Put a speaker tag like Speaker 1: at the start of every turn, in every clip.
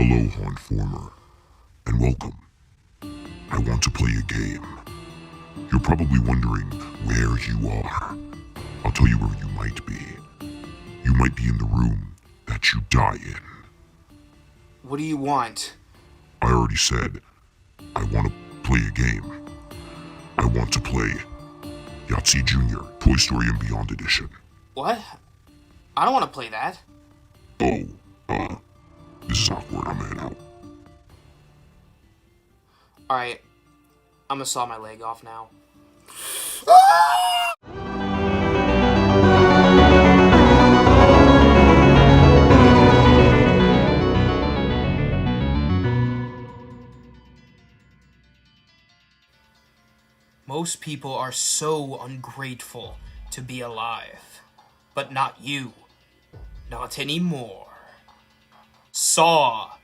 Speaker 1: Hello, Horn Former, and welcome. I want to play a game. You're probably wondering where you are. I'll tell you where you might be. You might be in the room that you die in.
Speaker 2: What do you want?
Speaker 1: I already said, I want to play a game. I want to play Yahtzee Jr. Toy Story and Beyond Edition.
Speaker 2: What? I don't want to play that.
Speaker 1: Oh, this is awkward. I'm heading out.
Speaker 2: Alright, I'm gonna saw my leg off now. Most people are so ungrateful to be alive. But not you. Not anymore. Saw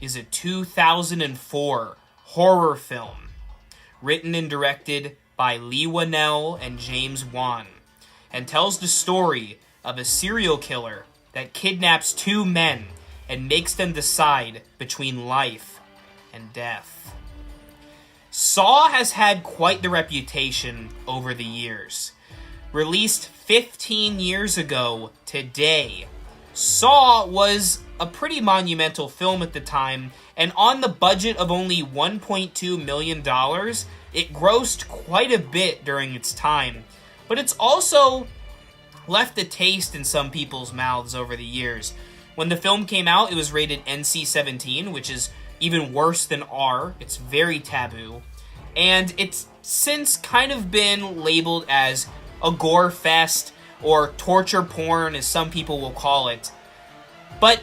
Speaker 2: is a 2004 horror film written and directed by Leigh Whannell and James Wan, and tells the story of a serial killer that kidnaps two men and makes them decide between life and death. Saw has had quite the reputation over the years. Released 15 years ago today, Saw was a pretty monumental film at the time, and on the budget of only $1.2 million, it grossed quite a bit during its time. But it's also left a taste in some people's mouths over the years. When the film came out, it was rated NC-17, which is even worse than R. It's very taboo. And it's since kind of been labeled as a gore fest, or torture porn, as some people will call it. But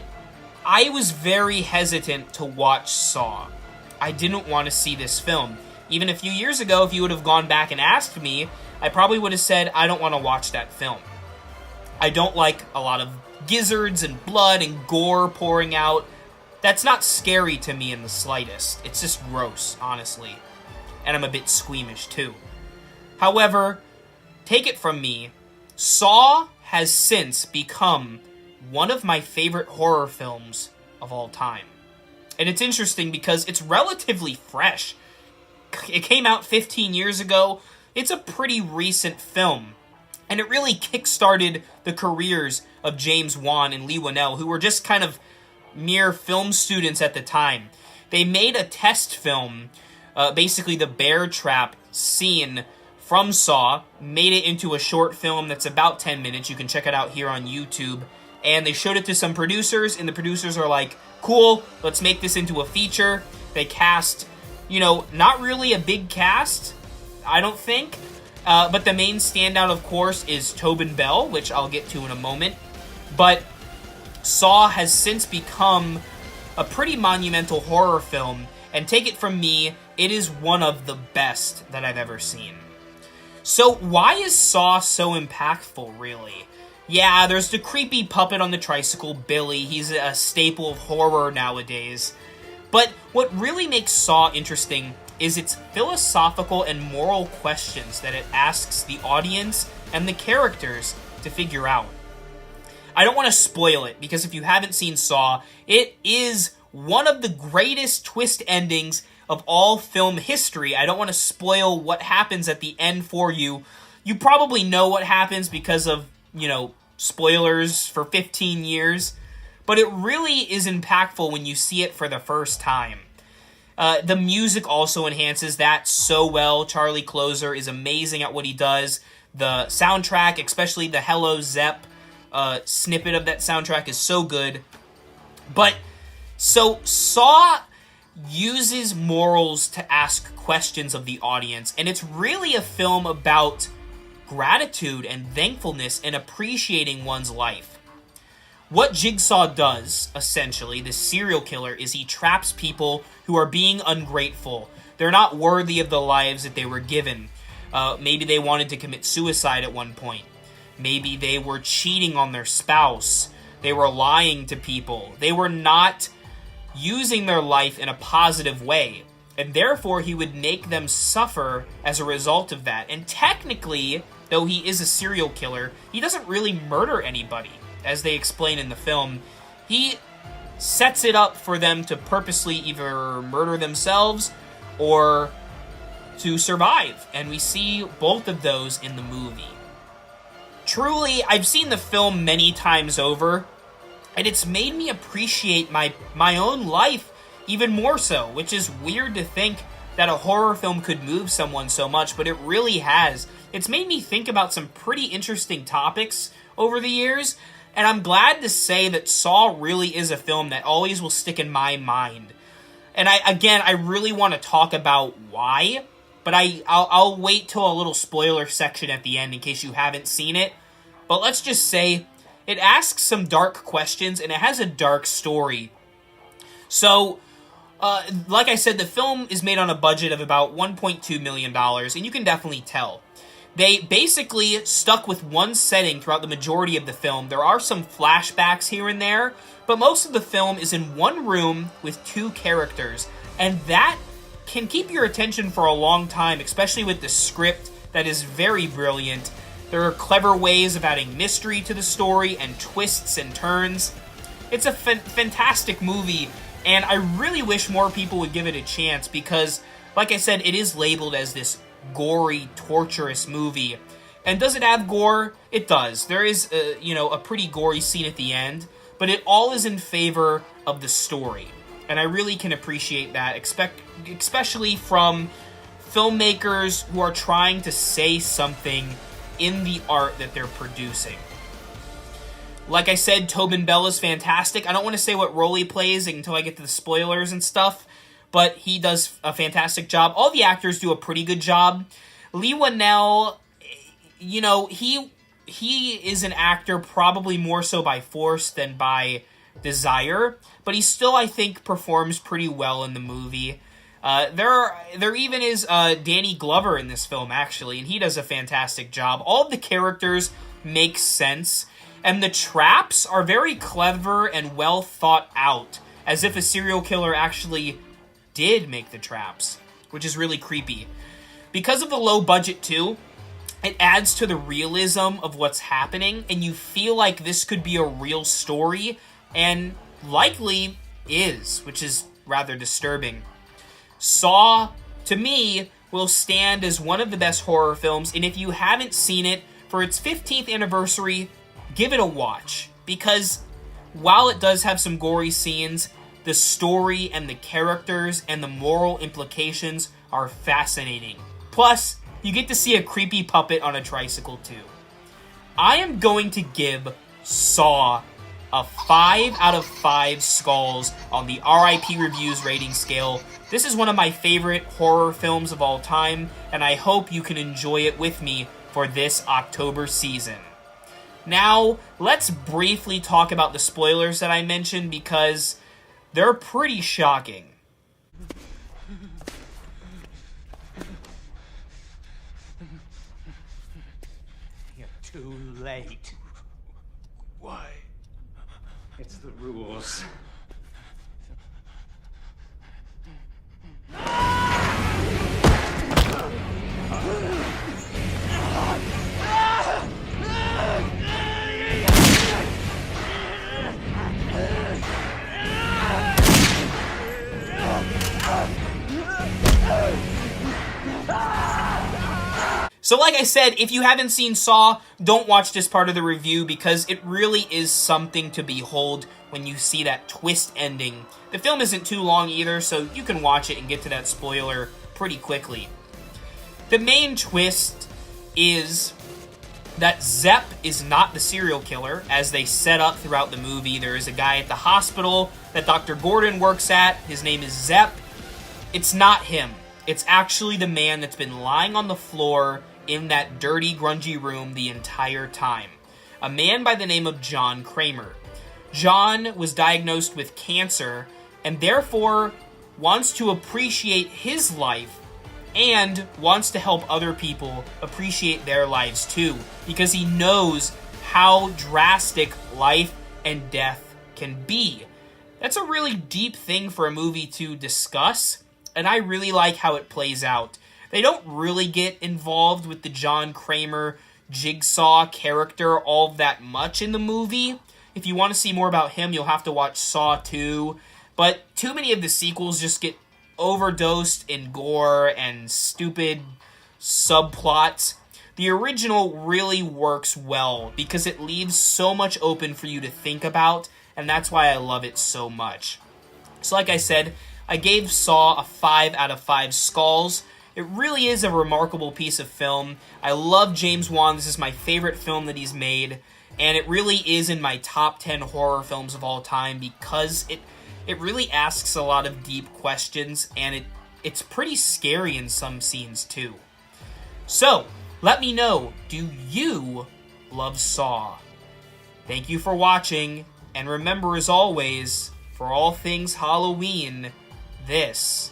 Speaker 2: I was very hesitant to watch Saw. I didn't want to see this film. Even a few years ago, if you would have gone back and asked me, I probably would have said, I don't want to watch that film. I don't like a lot of gizzards and blood and gore pouring out. That's not scary to me in the slightest. It's just gross, honestly. And I'm a bit squeamish, too. However, take it from me, Saw has since become one of my favorite horror films of all time. And it's interesting because it's relatively fresh. It came out 15 years ago. It's a pretty recent film. And it really kickstarted the careers of James Wan and Leigh Whannell, who were just kind of mere film students at the time. They made a test film, basically the bear trap scene from Saw, made it into a short film that's about 10 minutes. You can check it out here on YouTube. And they showed it to some producers, and the producers are like, cool, let's make this into a feature. They cast, not really a big cast, I don't think. But the main standout, of course, is Tobin Bell, which I'll get to in a moment. But Saw has since become a pretty monumental horror film, and take it from me, it is one of the best that I've ever seen. So why is Saw so impactful, really? Yeah, there's the creepy puppet on the tricycle, Billy. He's a staple of horror nowadays. But what really makes Saw interesting is its philosophical and moral questions that it asks the audience and the characters to figure out. I don't want to spoil it, because if you haven't seen Saw, it is one of the greatest twist endings of all film history. I don't want to spoil what happens at the end for you. You probably know what happens because of, spoilers for 15 years. But it really is impactful when you see it for the first time. The music also enhances that so well. Charlie Closer is amazing at what he does. The soundtrack, especially the Hello Zepp snippet of that soundtrack, is so good. But, so Saw uses morals to ask questions of the audience, and it's really a film about gratitude and thankfulness and appreciating one's life. What Jigsaw does, essentially, the serial killer, is he traps people who are being ungrateful. They're not worthy of the lives that they were given. Maybe they wanted to commit suicide at one point. Maybe they were cheating on their spouse. They were lying to people. They were not using their life in a positive way, and therefore he would make them suffer as a result of that. And technically, though he is a serial killer, he doesn't really murder anybody, as they explain in the film. He sets it up for them to purposely either murder themselves or to survive. And we see both of those in the movie. Truly, I've seen the film many times over, and it's made me appreciate my own life even more so, which is weird to think that a horror film could move someone so much, but it really has. It's made me think about some pretty interesting topics over the years, and I'm glad to say that Saw really is a film that always will stick in my mind. And I really want to talk about why, but I'll wait till a little spoiler section at the end in case you haven't seen it. But let's just say, it asks some dark questions, and it has a dark story. So, like I said, the film is made on a budget of about $1.2 million, and you can definitely tell. They basically stuck with one setting throughout the majority of the film. There are some flashbacks here and there, but most of the film is in one room with two characters, and that can keep your attention for a long time, especially with the script that is very brilliant. There are clever ways of adding mystery to the story and twists and turns. It's a fantastic movie, and I really wish more people would give it a chance because, like I said, it is labeled as this gory, torturous movie. And does it have gore? It does. There is, a pretty gory scene at the end, but it all is in favor of the story. And I really can appreciate that, especially from filmmakers who are trying to say something in the art that they're producing. Like I said, Tobin Bell is fantastic. I don't want to say what role he plays until I get to the spoilers and stuff, but he does a fantastic job. All the actors do a pretty good job. Leigh Whannell, he is an actor probably more so by force than by desire, but he still, I think, performs pretty well in the movie. There even is Danny Glover in this film, actually, and he does a fantastic job. All of the characters make sense, and the traps are very clever and well thought out, as if a serial killer actually did make the traps, which is really creepy. Because of the low budget, too, it adds to the realism of what's happening, and you feel like this could be a real story, and likely is, which is rather disturbing. Saw, to me, will stand as one of the best horror films, and if you haven't seen it, for its 15th anniversary, give it a watch. Because while it does have some gory scenes, the story and the characters and the moral implications are fascinating. Plus, you get to see a creepy puppet on a tricycle, too. I am going to give Saw a 5 out of 5 skulls on the RIP Reviews rating scale. This is one of my favorite horror films of all time, and I hope you can enjoy it with me for this October season. Now, let's briefly talk about the spoilers that I mentioned because they're pretty shocking.
Speaker 3: You're too late.
Speaker 4: Why?
Speaker 3: It's the rules.
Speaker 2: So like I said, if you haven't seen Saw, don't watch this part of the review because it really is something to behold when you see that twist ending. The film isn't too long either, so you can watch it and get to that spoiler pretty quickly. The main twist is that Zepp is not the serial killer, as they set up throughout the movie. There is a guy at the hospital that Dr. Gordon works at. His name is Zepp. It's not him. It's actually the man that's been lying on the floor in that dirty, grungy room the entire time. A man by the name of John Kramer. John was diagnosed with cancer and therefore wants to appreciate his life and wants to help other people appreciate their lives too, because he knows how drastic life and death can be. That's a really deep thing for a movie to discuss, and I really like how it plays out. They don't really get involved with the John Kramer Jigsaw character all that much in the movie. If you want to see more about him, you'll have to watch Saw 2. But too many of the sequels just get overdosed in gore and stupid subplots. The original really works well because it leaves so much open for you to think about, and that's why I love it so much. So like I said, I gave Saw a 5 out of 5 skulls. It really is a remarkable piece of film. I love James Wan. This is my favorite film that he's made, and it really is in my top 10 horror films of all time because it really asks a lot of deep questions, and it's pretty scary in some scenes too. So, let me know, do you love Saw? Thank you for watching, and remember as always, for all things Halloween, this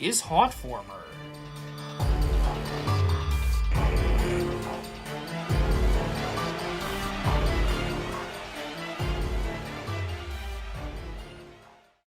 Speaker 2: is Hauntformer.